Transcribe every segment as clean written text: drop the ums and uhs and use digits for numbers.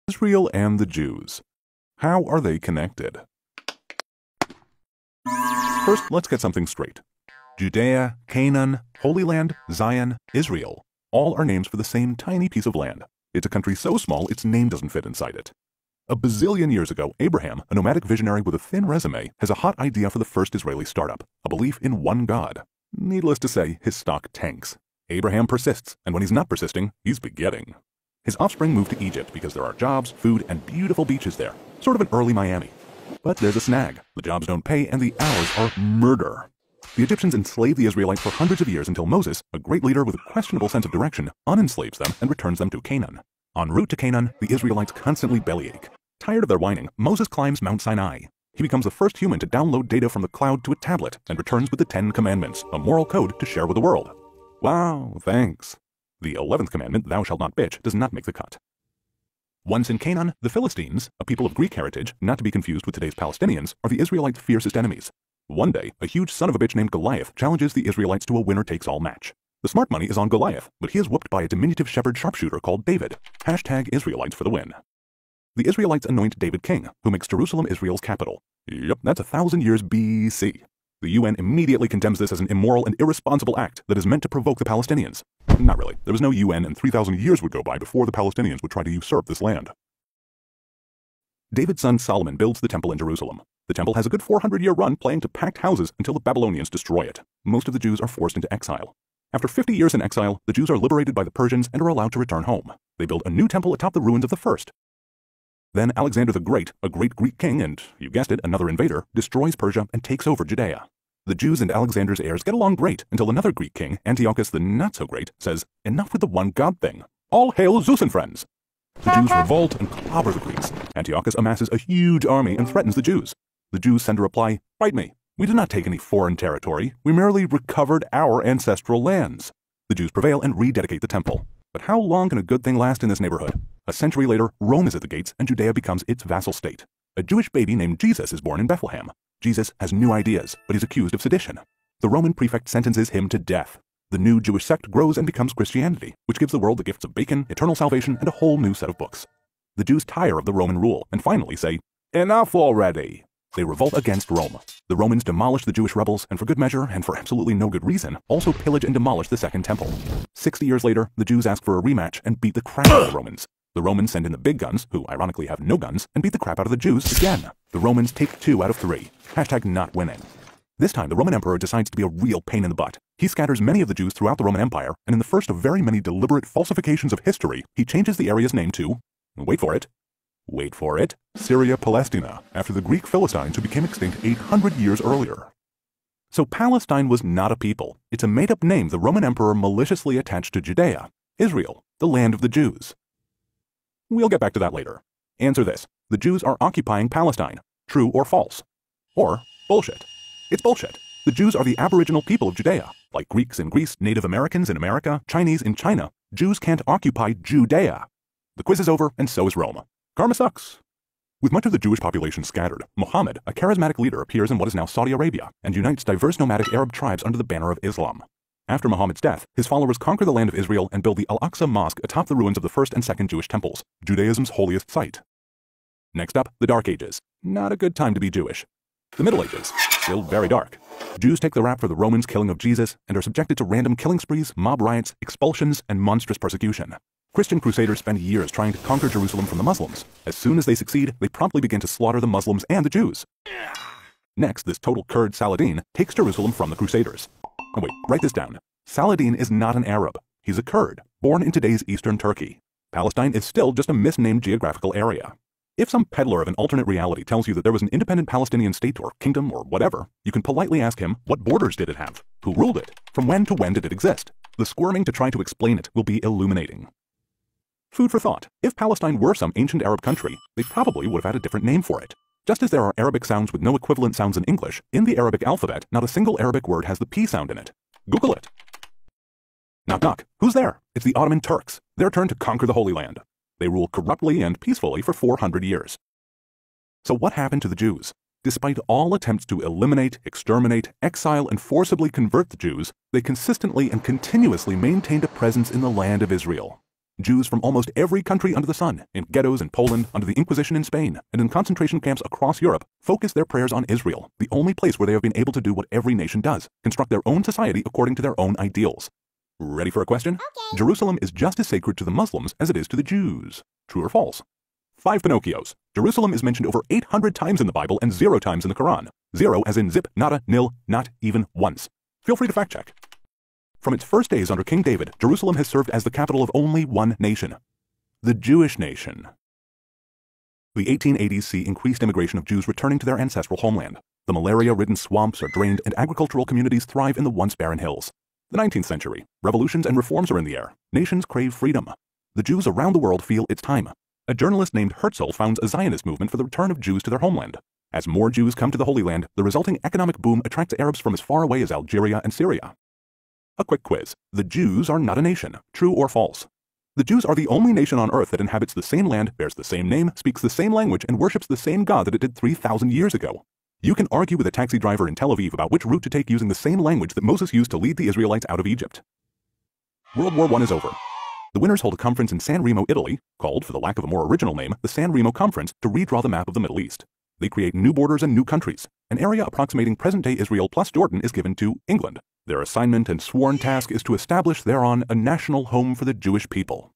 Israel and the Jews. How are they connected? First, let's get something straight. Judea, Canaan, Holy Land, Zion, Israel, all are names for the same tiny piece of land. It's a country so small its name doesn't fit inside it. A bazillion years ago, Abraham, a nomadic visionary with a thin resume, has a hot idea for the first Israeli startup, a belief in one God. Needless to say, his stock tanks. Abraham persists, and when he's not persisting, he's begetting. His offspring moved to Egypt because there are jobs, food, and beautiful beaches there, sort of an early Miami. But there's a snag. The jobs don't pay, and the hours are murder. The Egyptians enslaved the Israelites for hundreds of years until Moses, a great leader with a questionable sense of direction, unenslaves them and returns them to Canaan. En route to Canaan, the Israelites constantly bellyache. Tired of their whining, Moses climbs Mount Sinai. He becomes the first human to download data from the cloud to a tablet and returns with the 10 Commandments, a moral code to share with the world. Wow, thanks. The 11th commandment, thou shalt not bitch, does not make the cut. Once in Canaan, the Philistines, a people of Greek heritage, not to be confused with today's Palestinians, are the Israelites' fiercest enemies. One day, a huge son of a bitch named Goliath challenges the Israelites to a winner-takes-all match. The smart money is on Goliath, but he is whooped by a diminutive shepherd sharpshooter called David. Hashtag Israelites for the win. The Israelites anoint David king, who makes Jerusalem Israel's capital. Yep, that's 1,000 years BC. The UN immediately condemns this as an immoral and irresponsible act that is meant to provoke the Palestinians. Not really. There was no UN, and 3,000 years would go by before the Palestinians would try to usurp this land. David's son Solomon builds the temple in Jerusalem. The temple has a good 400-year run playing to packed houses until the Babylonians destroy it. Most of the Jews are forced into exile. After 50 years in exile, the Jews are liberated by the Persians and are allowed to return home. They build a new temple atop the ruins of the first. Then Alexander the Great, a great Greek king and, you guessed it, another invader, destroys Persia and takes over Judea. The Jews and Alexander's heirs get along great until another Greek king, Antiochus the not-so-great, says, "Enough with the one-God thing. All hail Zeus and friends." The Jews revolt and clobber the Greeks. Antiochus amasses a huge army and threatens the Jews. The Jews send a reply, "Fight me. We did not take any foreign territory. We merely recovered our ancestral lands." The Jews prevail and rededicate the temple. But how long can a good thing last in this neighborhood? A century later, Rome is at the gates and Judea becomes its vassal state. A Jewish baby named Jesus is born in Bethlehem. Jesus has new ideas, but he's accused of sedition. The Roman prefect sentences him to death. The new Jewish sect grows and becomes Christianity, which gives the world the gifts of bacon, eternal salvation, and a whole new set of books. The Jews tire of the Roman rule and finally say, "Enough already." They revolt against Rome. The Romans demolish the Jewish rebels and for good measure, and for absolutely no good reason, also pillage and demolish the Second Temple. 60 years later, the Jews ask for a rematch and beat the crap out of the Romans. The Romans send in the big guns, who ironically have no guns, and beat the crap out of the Jews again. The Romans take 2 out of 3. Hashtag not winning. This time, the Roman emperor decides to be a real pain in the butt. He scatters many of the Jews throughout the Roman Empire, and in the first of very many deliberate falsifications of history, he changes the area's name to, wait for it, Syria Palestina, after the Greek Philistines who became extinct 800 years earlier. So Palestine was not a people. It's a made-up name the Roman emperor maliciously attached to Judea, Israel, the land of the Jews. We'll get back to that later. Answer this. The Jews are occupying Palestine. True or false? Or bullshit? It's bullshit. The Jews are the aboriginal people of Judea. Like Greeks in Greece, Native Americans in America, Chinese in China, Jews can't occupy Judea. The quiz is over, and so is Rome. Karma sucks. With much of the Jewish population scattered, Muhammad, a charismatic leader, appears in what is now Saudi Arabia and unites diverse nomadic Arab tribes under the banner of Islam. After Muhammad's death, his followers conquer the land of Israel and build the Al-Aqsa Mosque atop the ruins of the first and second Jewish temples, Judaism's holiest site. Next up, the Dark Ages. Not a good time to be Jewish. The Middle Ages. Still very dark. Jews take the rap for the Romans' killing of Jesus and are subjected to random killing sprees, mob riots, expulsions, and monstrous persecution. Christian crusaders spend years trying to conquer Jerusalem from the Muslims. As soon as they succeed, they promptly begin to slaughter the Muslims and the Jews. Next, this total Kurd Saladin takes Jerusalem from the Crusaders. Oh wait, write this down. Saladin is not an Arab. He's a Kurd, born in today's eastern Turkey. Palestine is still just a misnamed geographical area. If some peddler of an alternate reality tells you that there was an independent Palestinian state or kingdom or whatever, you can politely ask him, what borders did it have? Who ruled it? From when to when did it exist? The squirming to try to explain it will be illuminating. Food for thought. If Palestine were some ancient Arab country, they probably would have had a different name for it. Just as there are Arabic sounds with no equivalent sounds in English, in the Arabic alphabet, not a single Arabic word has the P sound in it. Google it. Knock knock. Who's there? It's the Ottoman Turks. Their turn to conquer the Holy Land. They rule corruptly and peacefully for 400 years. So what happened to the Jews? Despite all attempts to eliminate, exterminate, exile, and forcibly convert the Jews, they consistently and continuously maintained a presence in the land of Israel. Jews from almost every country under the sun, in ghettos in Poland, under the Inquisition in Spain, and in concentration camps across Europe, focus their prayers on Israel, the only place where they have been able to do what every nation does, construct their own society according to their own ideals. Ready for a question? Okay. Jerusalem is just as sacred to the Muslims as it is to the Jews. True or false? 5 Pinocchios. Jerusalem is mentioned over 800 times in the Bible and 0 times in the Quran. 0 as in zip, nada, nil, not even once. Feel free to fact check. From its first days under King David, Jerusalem has served as the capital of only one nation, the Jewish nation. The 1880s see increased immigration of Jews returning to their ancestral homeland. The malaria-ridden swamps are drained and agricultural communities thrive in the once barren hills. The 19th century, revolutions and reforms are in the air. Nations crave freedom. The Jews around the world feel it's time. A journalist named Herzl founds a Zionist movement for the return of Jews to their homeland. As more Jews come to the Holy Land, the resulting economic boom attracts Arabs from as far away as Algeria and Syria. A quick quiz. The Jews are not a nation. True or false? The Jews are the only nation on earth that inhabits the same land, bears the same name, speaks the same language, and worships the same God that it did 3,000 years ago. You can argue with a taxi driver in Tel Aviv about which route to take using the same language that Moses used to lead the Israelites out of Egypt. World War I is over. The winners hold a conference in San Remo, Italy, called, for the lack of a more original name, the San Remo Conference, to redraw the map of the Middle East. They create new borders and new countries. An area approximating present-day Israel plus Jordan is given to England. Their assignment and sworn task is to establish thereon a national home for the Jewish people.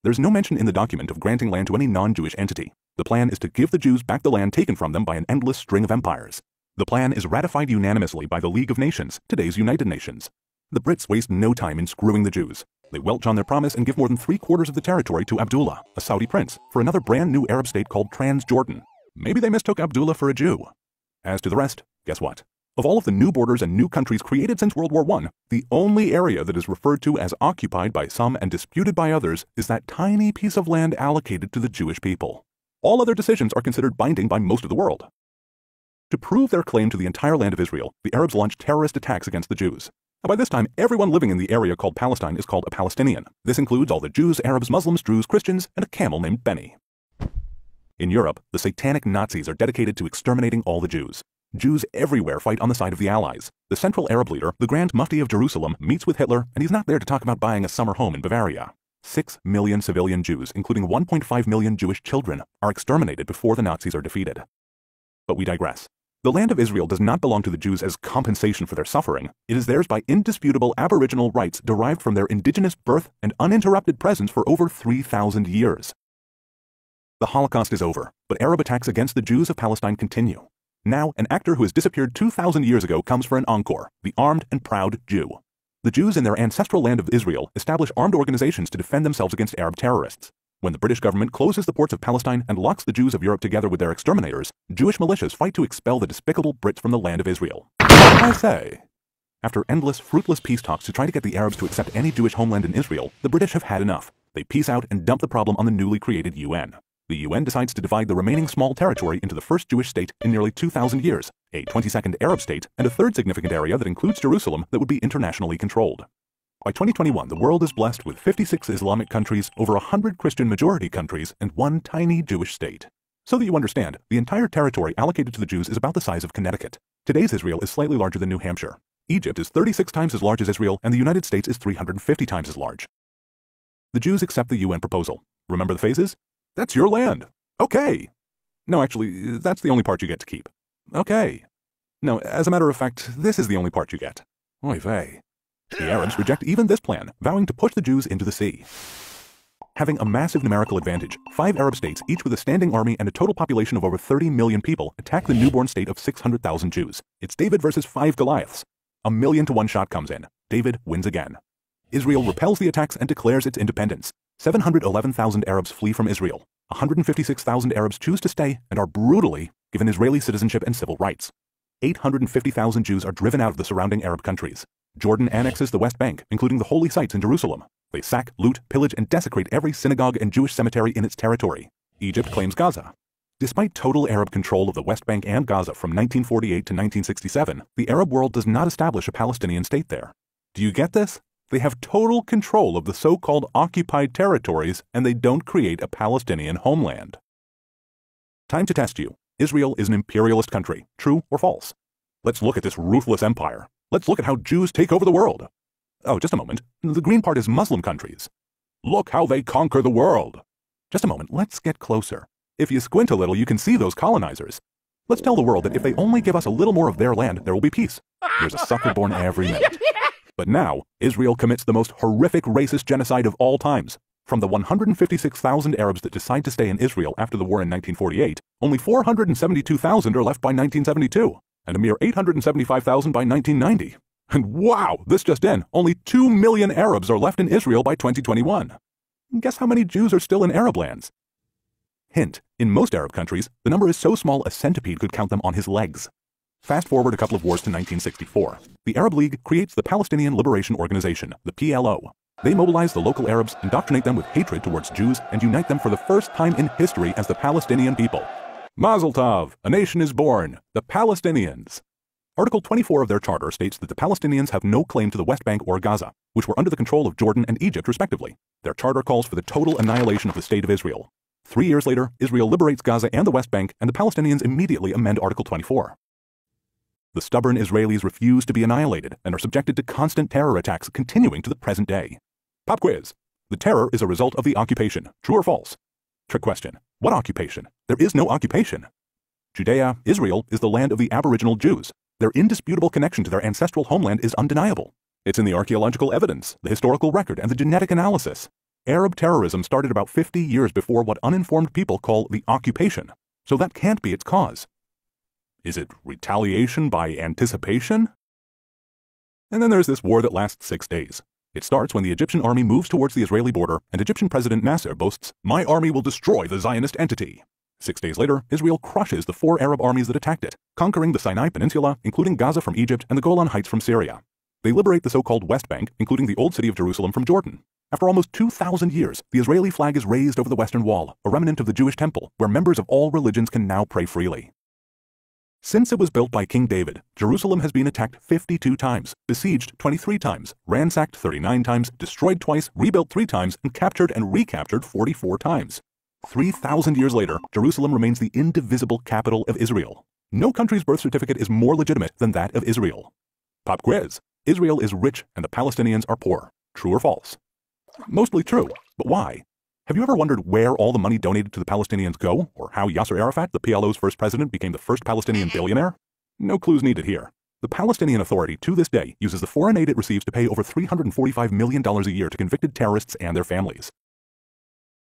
There's no mention in the document of granting land to any non-Jewish entity. The plan is to give the Jews back the land taken from them by an endless string of empires. The plan is ratified unanimously by the League of Nations, today's United Nations. The Brits waste no time in screwing the Jews. They welch on their promise and give more than 3/4 of the territory to Abdullah, a Saudi prince, for another brand new Arab state called Transjordan. Maybe they mistook Abdullah for a Jew. As to the rest, guess what? Of all of the new borders and new countries created since World War I, the only area that is referred to as occupied by some and disputed by others is that tiny piece of land allocated to the Jewish people. All other decisions are considered binding by most of the world. To prove their claim to the entire land of Israel, the Arabs launched terrorist attacks against the Jews. By this time, everyone living in the area called Palestine is called a Palestinian. This includes all the Jews, Arabs, Muslims, Druze, Christians, and a camel named Benny. In Europe, the satanic Nazis are dedicated to exterminating all the Jews. Jews everywhere fight on the side of the Allies. The Central Arab leader, the Grand Mufti of Jerusalem, meets with Hitler, and he's not there to talk about buying a summer home in Bavaria. 6 million civilian Jews, including 1.5 million Jewish children, are exterminated before the Nazis are defeated. But we digress. The land of Israel does not belong to the Jews as compensation for their suffering. It is theirs by indisputable aboriginal rights derived from their indigenous birth and uninterrupted presence for over 3,000 years. The Holocaust is over, but Arab attacks against the Jews of Palestine continue. Now, an actor who has disappeared 2,000 years ago comes for an encore, the armed and proud Jew. The Jews in their ancestral land of Israel establish armed organizations to defend themselves against Arab terrorists. When the British government closes the ports of Palestine and locks the Jews of Europe together with their exterminators, Jewish militias fight to expel the despicable Brits from the land of Israel. I say. After endless, fruitless peace talks to try to get the Arabs to accept any Jewish homeland in Israel, the British have had enough. They peace out and dump the problem on the newly created UN. The UN decides to divide the remaining small territory into the first Jewish state in nearly 2,000 years, a 22nd Arab state, and a third significant area that includes Jerusalem that would be internationally controlled. By 2021, the world is blessed with 56 Islamic countries, over 100 Christian majority countries, and one tiny Jewish state. So that you understand, the entire territory allocated to the Jews is about the size of Connecticut. Today's Israel is slightly larger than New Hampshire. Egypt is 36 times as large as Israel, and the United States is 350 times as large. The Jews accept the UN proposal. Remember the phases? That's your land. Okay. No, actually, that's the only part you get to keep. Okay. No, as a matter of fact, this is the only part you get. Oy vey. The Arabs reject even this plan, vowing to push the Jews into the sea. Having a massive numerical advantage, 5 Arab states, each with a standing army and a total population of over 30 million people, attack the newborn state of 600,000 Jews. It's David versus 5 Goliaths. 1,000,000 to 1 shot comes in. David wins again. Israel repels the attacks and declares its independence. 711,000 Arabs flee from Israel. 156,000 Arabs choose to stay and are brutally given Israeli citizenship and civil rights. 850,000 Jews are driven out of the surrounding Arab countries. Jordan annexes the West Bank, including the holy sites in Jerusalem. They sack, loot, pillage, and desecrate every synagogue and Jewish cemetery in its territory. Egypt claims Gaza. Despite total Arab control of the West Bank and Gaza from 1948 to 1967, the Arab world does not establish a Palestinian state there. Do you get this? They have total control of the so-called occupied territories, and they don't create a Palestinian homeland. Time to test you. Israel is an imperialist country. True or false? Let's look at this ruthless empire. Let's look at how Jews take over the world. Oh, just a moment. The green part is Muslim countries. Look how they conquer the world. Just a moment, let's get closer. If you squint a little, you can see those colonizers. Let's tell the world that if they only give us a little more of their land, there will be peace. There's a sucker born every minute. But now, Israel commits the most horrific racist genocide of all times. From the 156,000 Arabs that decide to stay in Israel after the war in 1948, only 472,000 are left by 1972, and a mere 875,000 by 1990. And wow, this just in, only 2 million Arabs are left in Israel by 2021. Guess how many Jews are still in Arab lands? Hint, in most Arab countries, the number is so small a centipede could count them on his legs. Fast forward a couple of wars to 1964. The Arab League creates the Palestinian Liberation Organization, the PLO. They mobilize the local Arabs, indoctrinate them with hatred towards Jews, and unite them for the first time in history as the Palestinian people. Mazel tov, a nation is born, the Palestinians. Article 24 of their charter states that the Palestinians have no claim to the West Bank or Gaza, which were under the control of Jordan and Egypt respectively. Their charter calls for the total annihilation of the State of Israel. 3 years later, Israel liberates Gaza and the West Bank, and the Palestinians immediately amend Article 24. The stubborn Israelis refuse to be annihilated and are subjected to constant terror attacks continuing to the present day. Pop quiz. The terror is a result of the occupation. True or false? Trick question. What occupation? There is no occupation. Judea, Israel, is the land of the Aboriginal Jews. Their indisputable connection to their ancestral homeland is undeniable. It's in the archaeological evidence, the historical record, and the genetic analysis. Arab terrorism started about 50 years before what uninformed people call the occupation, so that can't be its cause. Is it retaliation by anticipation? And then there's this war that lasts 6 days. It starts when the Egyptian army moves towards the Israeli border and Egyptian President Nasser boasts, "My army will destroy the Zionist entity." 6 days later, Israel crushes the 4 Arab armies that attacked it, conquering the Sinai Peninsula, including Gaza from Egypt and the Golan Heights from Syria. They liberate the so-called West Bank, including the old city of Jerusalem from Jordan. After almost 2,000 years, the Israeli flag is raised over the Western Wall, a remnant of the Jewish temple, where members of all religions can now pray freely. Since it was built by King David, Jerusalem has been attacked 52 times, besieged 23 times, ransacked 39 times, destroyed twice, rebuilt 3 times, and captured and recaptured 44 times. 3,000 years later, Jerusalem remains the indivisible capital of Israel. No country's birth certificate is more legitimate than that of Israel. Pop quiz. Israel is rich and the Palestinians are poor. True or false? Mostly true, but why? Have you ever wondered where all the money donated to the Palestinians go, or how Yasser Arafat, the PLO's first president, became the first Palestinian billionaire? No clues needed here. The Palestinian Authority, to this day, uses the foreign aid it receives to pay over $345 million a year to convicted terrorists and their families.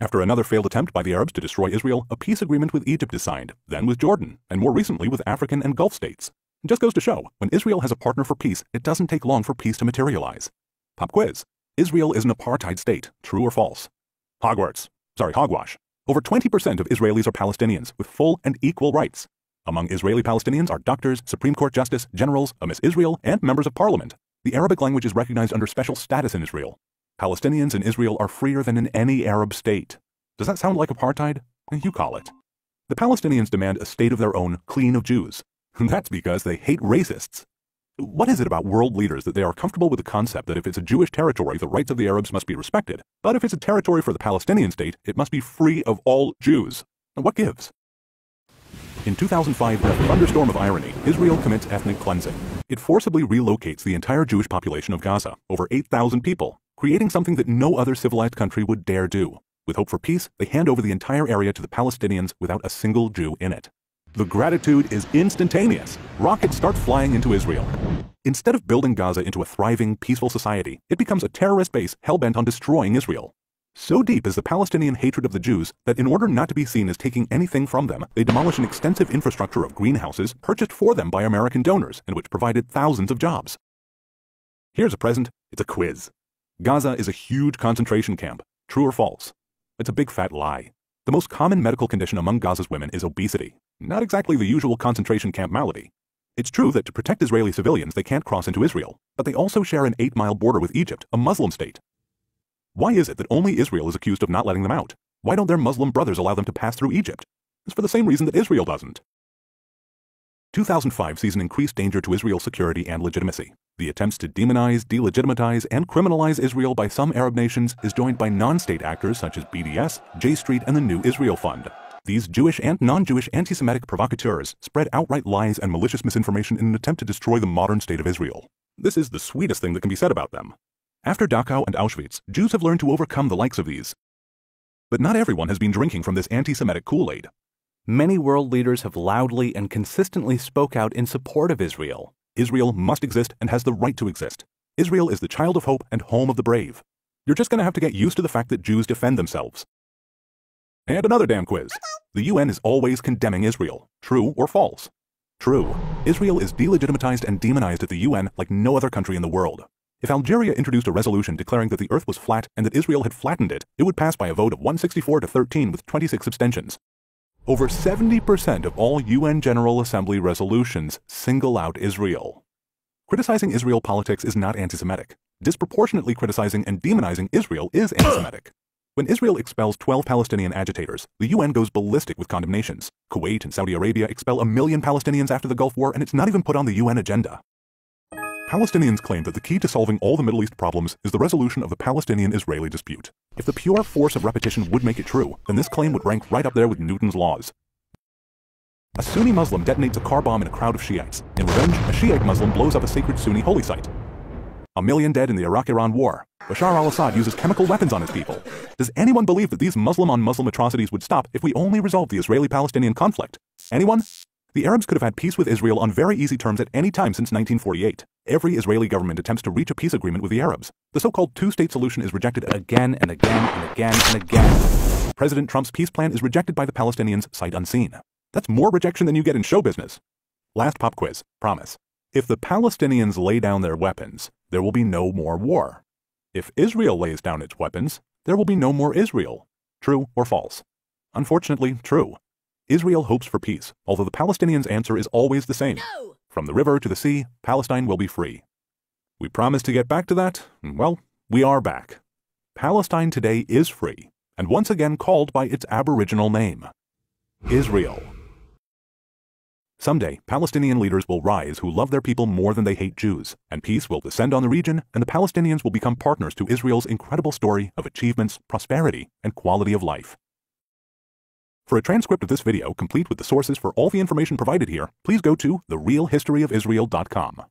After another failed attempt by the Arabs to destroy Israel, a peace agreement with Egypt is signed, then with Jordan, and more recently with African and Gulf states. It just goes to show, when Israel has a partner for peace, it doesn't take long for peace to materialize. Pop quiz. Israel is an apartheid state. True or false? Hogwash. Over 20% of Israelis are Palestinians with full and equal rights. Among Israeli Palestinians are doctors, Supreme Court justice, generals, a Miss Israel, and members of parliament. The Arabic language is recognized under special status in Israel. Palestinians in Israel are freer than in any Arab state. Does that sound like apartheid? You call it. The Palestinians demand a state of their own, clean of Jews. That's because they hate racists. What is it about world leaders that they are comfortable with the concept that if it's a Jewish territory, the rights of the Arabs must be respected, but if it's a territory for the Palestinian state, it must be free of all Jews? What gives? In 2005, in a thunderstorm of irony, Israel commits ethnic cleansing. It forcibly relocates the entire Jewish population of Gaza, over 8,000 people, creating something that no other civilized country would dare do. With hope for peace, they hand over the entire area to the Palestinians without a single Jew in it. The gratitude is instantaneous. Rockets start flying into Israel. Instead of building Gaza into a thriving, peaceful society, it becomes a terrorist base hell-bent on destroying Israel. So deep is the Palestinian hatred of the Jews that in order not to be seen as taking anything from them, they demolish an extensive infrastructure of greenhouses purchased for them by American donors and which provided thousands of jobs. Here's a present. It's a quiz. Gaza is a huge concentration camp. True or false? It's a big fat lie. The most common medical condition among Gaza's women is obesity. Not exactly the usual concentration camp malady. It's true that to protect Israeli civilians, they can't cross into Israel, but they also share an 8-mile border with Egypt, a Muslim state. Why is it that only Israel is accused of not letting them out? Why don't their Muslim brothers allow them to pass through Egypt? It's for the same reason that Israel doesn't. 2005 sees an increased danger to Israel's security and legitimacy. The attempts to demonize, delegitimize, and criminalize Israel by some Arab nations is joined by non-state actors such as BDS, J Street, and the New Israel Fund. These Jewish and non-Jewish anti-Semitic provocateurs spread outright lies and malicious misinformation in an attempt to destroy the modern state of Israel. This is the sweetest thing that can be said about them. After Dachau and Auschwitz, Jews have learned to overcome the likes of these. But not everyone has been drinking from this anti-Semitic Kool-Aid. Many world leaders have loudly and consistently spoke out in support of Israel. Israel must exist and has the right to exist. Israel is the child of hope and home of the brave. You're just going to have to get used to the fact that Jews defend themselves. And another damn quiz. The UN is always condemning Israel. True or false? True. Israel is delegitimatized and demonized at the UN like no other country in the world. If Algeria introduced a resolution declaring that the earth was flat and that Israel had flattened it, it would pass by a vote of 164 to 13 with 26 abstentions. Over 70% of all UN General Assembly resolutions single out Israel. Criticizing Israel politics is not anti-Semitic. Disproportionately criticizing and demonizing Israel is anti-Semitic. When Israel expels 12 Palestinian agitators, the UN goes ballistic with condemnations. Kuwait and Saudi Arabia expel 1 million Palestinians after the Gulf War, and it's not even put on the UN agenda. Palestinians claim that the key to solving all the Middle East problems is the resolution of the Palestinian-Israeli dispute. If the pure force of repetition would make it true, then this claim would rank right up there with Newton's laws. A Sunni Muslim detonates a car bomb in a crowd of Shiites. In revenge, a Shiite Muslim blows up a sacred Sunni holy site. 1 million dead in the Iraq-Iran war. Bashar al-Assad uses chemical weapons on his people. Does anyone believe that these Muslim-on-Muslim atrocities would stop if we only resolved the Israeli-Palestinian conflict? Anyone? The Arabs could have had peace with Israel on very easy terms at any time since 1948. Every Israeli government attempts to reach a peace agreement with the Arabs. The so-called two-state solution is rejected again and again and again and again. President Trump's peace plan is rejected by the Palestinians sight unseen. That's more rejection than you get in show business. Last pop quiz, promise. If the Palestinians lay down their weapons, there will be no more war. If Israel lays down its weapons, there will be no more Israel. True or false? Unfortunately, true. Israel hopes for peace, although the Palestinians' answer is always the same. No! From the river to the sea, Palestine will be free. We promised to get back to that. Well, we are back. Palestine today is free, and once again called by its aboriginal name, Israel. Someday, Palestinian leaders will rise who love their people more than they hate Jews, and peace will descend on the region, and the Palestinians will become partners to Israel's incredible story of achievements, prosperity, and quality of life. For a transcript of this video, complete with the sources for all the information provided here, please go to therealhistoryofisrael.com.